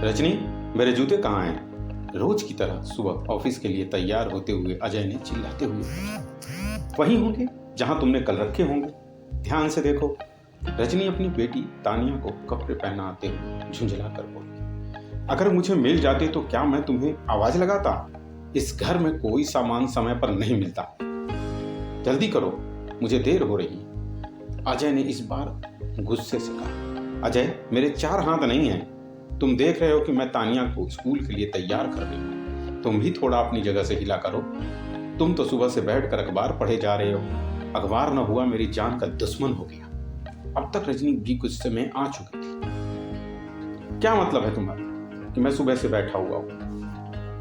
रजनी, मेरे जूते कहाँ हैं? रोज की तरह सुबह ऑफिस के लिए तैयार होते हुए अजय ने चिल्लाते हुए पूछा। वहीं होंगे जहां तुमने कल रखे होंगे, ध्यान से देखो। रजनी अपनी बेटी तानिया को कपड़े पहनाते हुए झुंझला कर बोली, अगर मुझे मिल जाते तो क्या मैं तुम्हें आवाज लगाता? इस घर में कोई सामान समय पर नहीं मिलता। जल्दी करो, मुझे देर हो रही है। अजय ने इस बार गुस्से से कहा। अजय, मेरे 4 हाथ नहीं हैं। तुम देख रहे हो कि मैं तानिया को स्कूल के लिए तैयार कर रही हूँ। तुम भी थोड़ा अपनी जगह से हिला करो। तुम तो सुबह से बैठकर अखबार पढ़े जा रहे हो। अखबार न हुआ मेरी जान का दुश्मन हो गया। अब तक रजनी भी गुस्से में आ चुकी थी। क्या मतलब है तुम्हारा कि मैं सुबह से बैठा हुआ हूँ?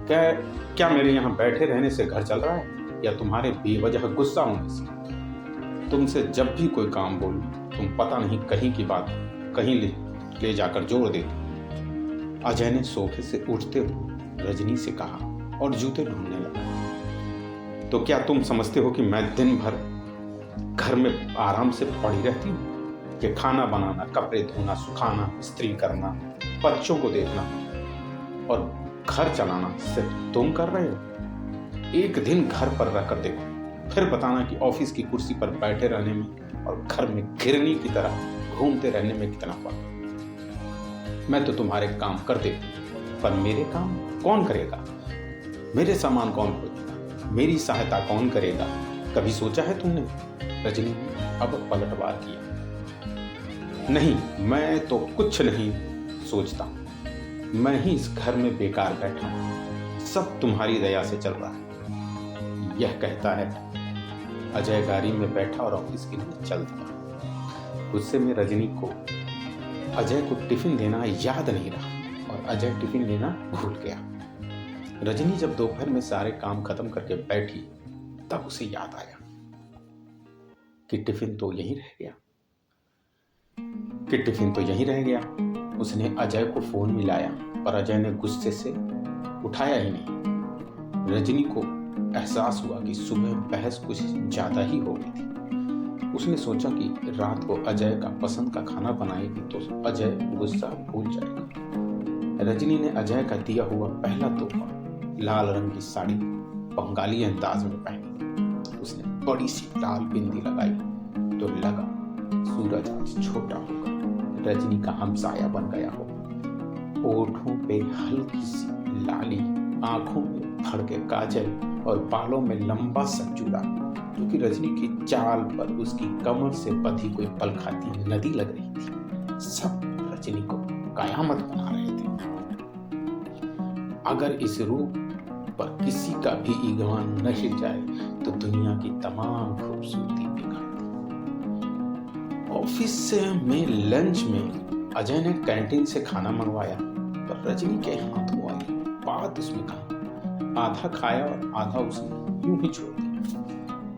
क्या मेरे यहाँ बैठे रहने से घर चल रहा है, या तुम्हारे बेवजह गुस्सा होने से? तुमसे जब भी कोई काम बोलूं, तुम पता नहीं कहीं की बात कहीं ले जाकर जोड़ देते। अजय ने सोफे से उठते हुए रजनी से कहा और जूते ढूंढने लगा। तो क्या तुम समझते हो कि मैं दिन भर घर में आराम से पड़ी रहती हूँ? कि खाना बनाना, कपड़े धोना, सुखाना, इस्त्री करना, बच्चों को देखना और घर चलाना सिर्फ तुम कर रहे हो? एक दिन घर पर रहकर देखो, फिर बताना कि ऑफिस की कुर्सी पर बैठे रहने में और घर में घिरनी की तरह घूमते रहने में कितना फर्क है। मैं तो तुम्हारे काम कर देती, पर मेरे काम कौन करेगा? मेरे सामान कौन खोलेगा? मेरी सहायता कौन करेगा? कभी सोचा है तुमने? रजनी ने अब पलटवार किया। नहीं, मैं तो कुछ नहीं सोचता। मैं ही इस घर में बेकार बैठा हूं। सब तुम्हारी दया से चल रहा है। यह कहता है अजय गाड़ी में बैठा और ऑफिस के लिए चल दिया। गुस्से में रजनी को अजय को टिफिन देना याद नहीं रहा और अजय टिफिन लेना भूल गया। रजनी जब दोपहर में सारे काम खत्म करके बैठी, तब उसे याद आया कि टिफिन तो यहीं रह गया। उसने अजय को फोन मिलाया, पर अजय ने गुस्से से उठाया ही नहीं। रजनी को एहसास हुआ कि सुबह बहस कुछ ज्यादा ही हो गई थी। उसने सोचा कि रात को अजय का पसंद का खाना बनाएगी तो अजय गुस्सा भूल जाएगा। रजनी ने अजय का दिया हुआ पहला तोहफा, लाल रंग की साड़ी, बंगाली अंदाज में पहनी। उसने बड़ी सी लाल बिंदी लगाई तो लगा सूरज आज छोटा होगा, रजनी का हमसाया बन गया हो। ओठों पे हल्की सी लाली, आंखों में भड़के काजल और बालों में लंबा सा जूड़ा, जो कि रजनी की चाल पर उसकी कमर से बंधी कोई पल खाती नदी लग रही थी। सब रजनी को कयामत बना रहे थे। अगर इस रूप पर किसी का भी ईमान न हिल जाए तो दुनिया की तमाम खूबसूरती बेकार थी। ऑफिस में लंच में अजय ने कैंटीन से खाना मंगवाया, पर रजनी के हाथों आई बात उसमें कहा। आधा खाया और आधा उसने यूं ही छोड़ दिया।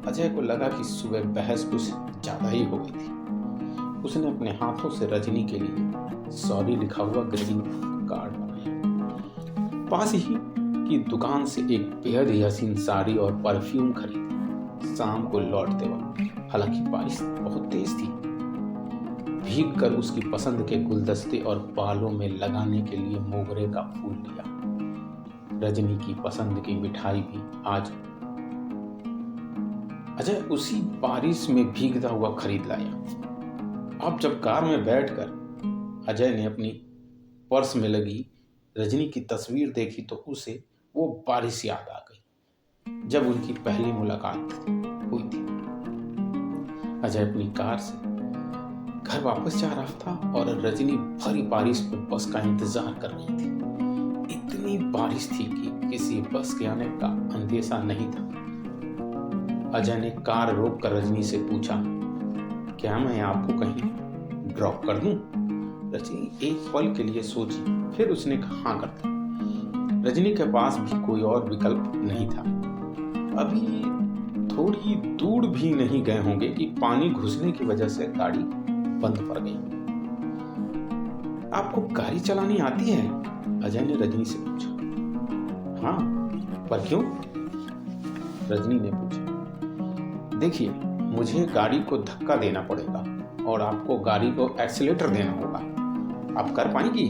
अजय को लगा कि सुबह बहस कुछ ज्यादा ही हो गई थी। उसने अपने हाथों से रजनी के लिए सॉरी लिखा हुआ ग्रीटिंग कार्ड बनाया। पास ही की दुकान से एक बेहद ही हसीन साड़ी और परफ्यूम खरीदी। शाम को लौटते वक्त हालांकि बारिश बहुत तेज थी, भीग कर उसकी पसंद के गुलदस्ते और बालों में लगाने के लिए मोगरे का फूल लिया। रजनी की पसंद की मिठाई भी आज अजय उसी बारिश में भीगता हुआ खरीद लाया। अब जब कार में बैठकर अजय ने अपनी पर्स में लगी रजनी की तस्वीर देखी तो उसे वो बारिश याद आ गई जब उनकी पहली मुलाकात हुई थी। अजय अपनी कार से घर वापस जा रहा था और रजनी भरी बारिश में बस का इंतजार कर रही थी। इतनी बारिश थी कि किसी बस के आने का अंदेशा नहीं था। अजय ने कार रोक कर रजनी से पूछा, क्या मैं आपको कहीं ड्रॉप कर दूं? रजनी एक पल के लिए सोची, फिर उसने कहा हाँ कर दो। रजनी के पास भी कोई और विकल्प नहीं था। अभी थोड़ी दूर भी नहीं गए होंगे कि पानी घुसने की वजह से गाड़ी बंद पड़ गई। आपको गाड़ी चलानी आती है? अजय ने रजनी से पूछा। हाँ, पर क्यों? रजनी ने पूछा। देखिए, मुझे गाड़ी को धक्का देना पड़ेगा और आपको गाड़ी को एक्सीलेटर देना होगा। आप कर पाएंगी?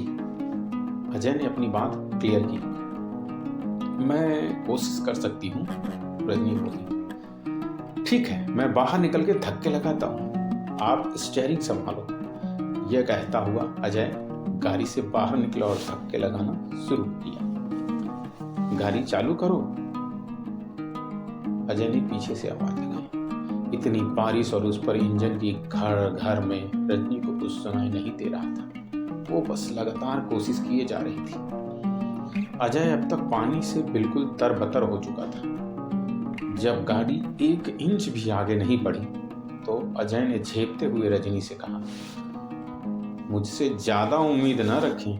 अजय ने अपनी बात क्लियर की। मैं कोशिश कर सकती हूँ, रजनी बोली। ठीक है, मैं बाहर निकल के धक्के लगाता हूँ, आप स्टीयरिंग संभालो। यह कहता हुआ अजय गाड़ी से बाहर निकला और धक्के लगाना शुरू किया। गाड़ी चालू करो, अजय ने पीछे से आवाज लगाई। इतनी बारिश और उस पर इंजन की घर घर में रजनी को कुछ सुनाई नहीं दे रहा था। वो बस लगातार कोशिश किए जा रही थी। अजय अब तक पानी से बिल्कुल तरबतर हो चुका था। जब गाड़ी 1 इंच भी आगे नहीं बढ़ी तो अजय ने झेपते हुए रजनी से कहा, मुझसे ज्यादा उम्मीद न रखें,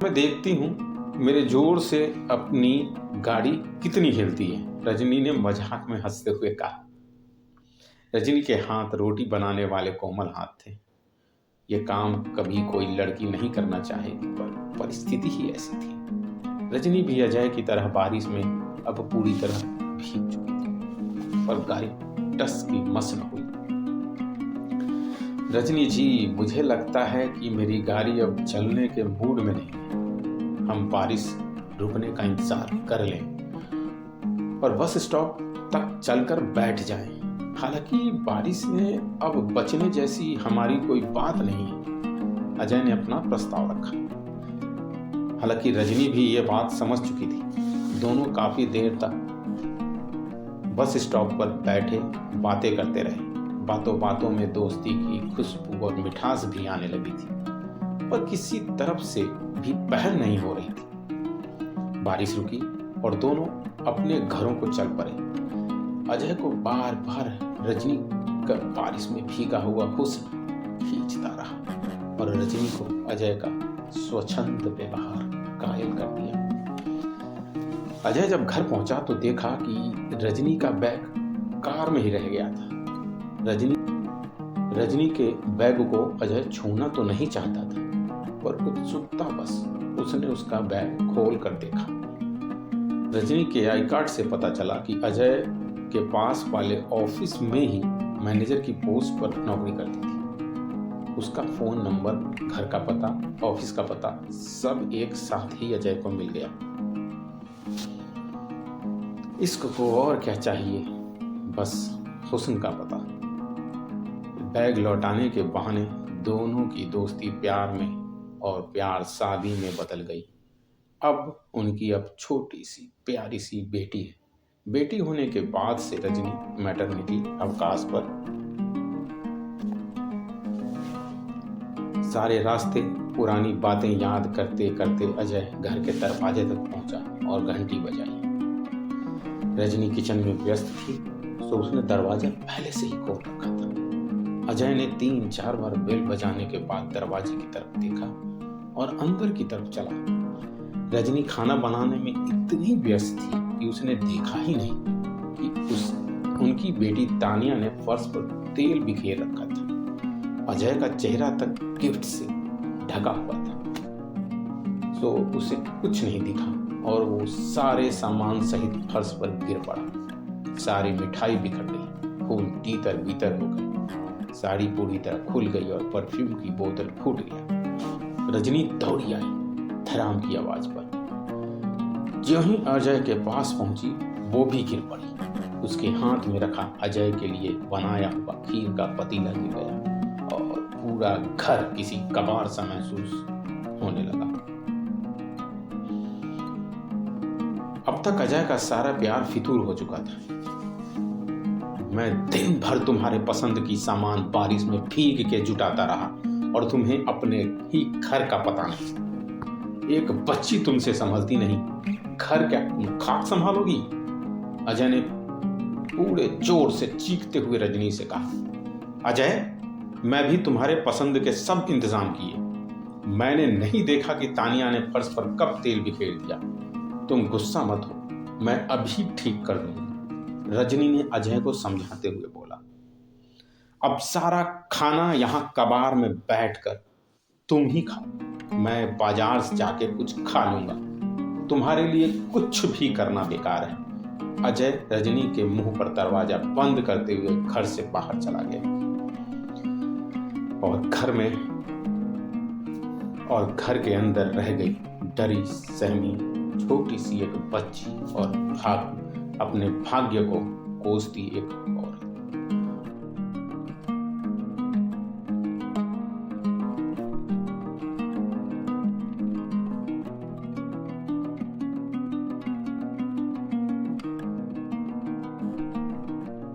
मैं देखती हूँ मेरे जोर से अपनी गाड़ी कितनी हिलती है। रजनी ने मजाक में हंसते हुए कहा। रजनी के हाथ रोटी बनाने वाले कोमल हाथ थे। ये काम कभी कोई लड़की नहीं करना चाहेगी, पर परिस्थिति ही ऐसी थी। रजनी भी अजय की तरह बारिश में अब पूरी तरह भीग चुकी थी, पर गाड़ी टस की मस न हुई। रजनी जी, मुझे लगता है कि मेरी गाड़ी अब चलने के मूड में नहीं है। हम बारिश रुकने का इंतजार कर लें और बस स्टॉप तक चलकर बैठ जाएं। हालांकि बारिश में अब बचने जैसी हमारी कोई बात नहीं है, अजय ने अपना प्रस्ताव रखा। हालांकि रजनी भी ये बात समझ चुकी थी। दोनों काफी देर तक बस स्टॉप पर बैठे बातें करते रहे। बातों बातों में दोस्ती की खुशबू और मिठास भी आने लगी थी, पर किसी तरफ से भी पहल नहीं हो रही थी। बारिश रुकी और दोनों अपने घरों को चल पड़े। अजय को बार बार रजनी का बारिश में भीगा हुआ हुस्न खींचता रहा और रजनी को अजय का स्वच्छंद व्यवहार कायल कर दिया। अजय जब घर पहुंचा तो देखा कि रजनी का बैग कार में ही रह गया था। रजनी के बैग को अजय छूना तो नहीं चाहता था, पर उत्सुकता बस उसने उसका बैग खोल कर देखा। रजनी के आई कार्ड से पता चला कि अजय के पास वाले ऑफिस में ही मैनेजर की पोस्ट पर नौकरी करती थी। उसका फोन नंबर, घर का पता, ऑफिस का पता सब एक साथ ही अजय को मिल गया। इश्क को और क्या चाहिए, बस हुस्न का पता। बैग लौटाने के बहाने दोनों की दोस्ती प्यार में और प्यार शादी में बदल गई। अब उनकी अब छोटी सी प्यारी सी बेटी है। बेटी होने के बाद से रजनी मैटरनिटी अवकाश पर। सारे रास्ते पुरानी बातें याद करते करते अजय घर के दरवाजे तक पहुंचा और घंटी बजाई। रजनी किचन में व्यस्त थी, तो उसने दरवाजा पहले से ही खोल रखा था। अजय ने 3-4 बार बेल बजाने के बाद दरवाजे की तरफ देखा और अंदर की तरफ चला। रजनी खाना बनाने में इतनी व्यस्त थी कि उसने देखा ही नहीं कि उनकी बेटी तानिया ने फर्श पर तेल बिखेर रखा था। अजय का चेहरा तक गिफ्ट से ढका हुआ था, तो उसे कुछ नहीं दिखा और वो सारे सामान सहित फर्श पर गिर पड़ा। सारी मिठाई बिखर गई, फूल तीतर बीतर हो गए, साड़ी पूरी तरह खुल गई और परफ्यूम की बोतल फूट गया। रजनी दौड़ी आई धड़ाम की आवाज पर। ज्यों ही अजय के पास पहुंची वो भी गिर पड़ी। उसके हाथ में रखा अजय के लिए बनाया हुआ खीर का पतीला गिर गया और पूरा घर किसी कबाड़ सा महसूस होने लगा। अब तक अजय का सारा प्यार फितूर हो चुका था। मैं दिन भर तुम्हारे पसंद की सामान बारिश में भीग के जुटाता रहा और तुम्हें अपने ही घर का पता नहीं। एक बच्ची तुमसे संभलती नहीं, घर क्या खाक संभालोगी? अजय ने पूरे जोर से चीखते हुए रजनी से कहा। अजय, मैं भी तुम्हारे पसंद के सब इंतजाम किए। मैंने नहीं देखा कि तानिया ने फर्श पर कब तेल बिखेर दिया। तुम गुस्सा मत हो, मैं अभी ठीक कर दूंगी, रजनी ने अजय को समझाते हुए बोला। अब सारा खाना यहाँ कबाड़ में बैठकर तुम ही खाओ, मैं बाजार से जाके कुछ खा लूंगा। तुम्हारे लिए कुछ भी करना बेकार है। अजय रजनी के मुंह पर दरवाजा बंद करते हुए घर से बाहर चला गया और घर में और घर के अंदर रह गई डरी सहमी छोटी सी एक बच्ची और अपने भाग्य को कोसती एक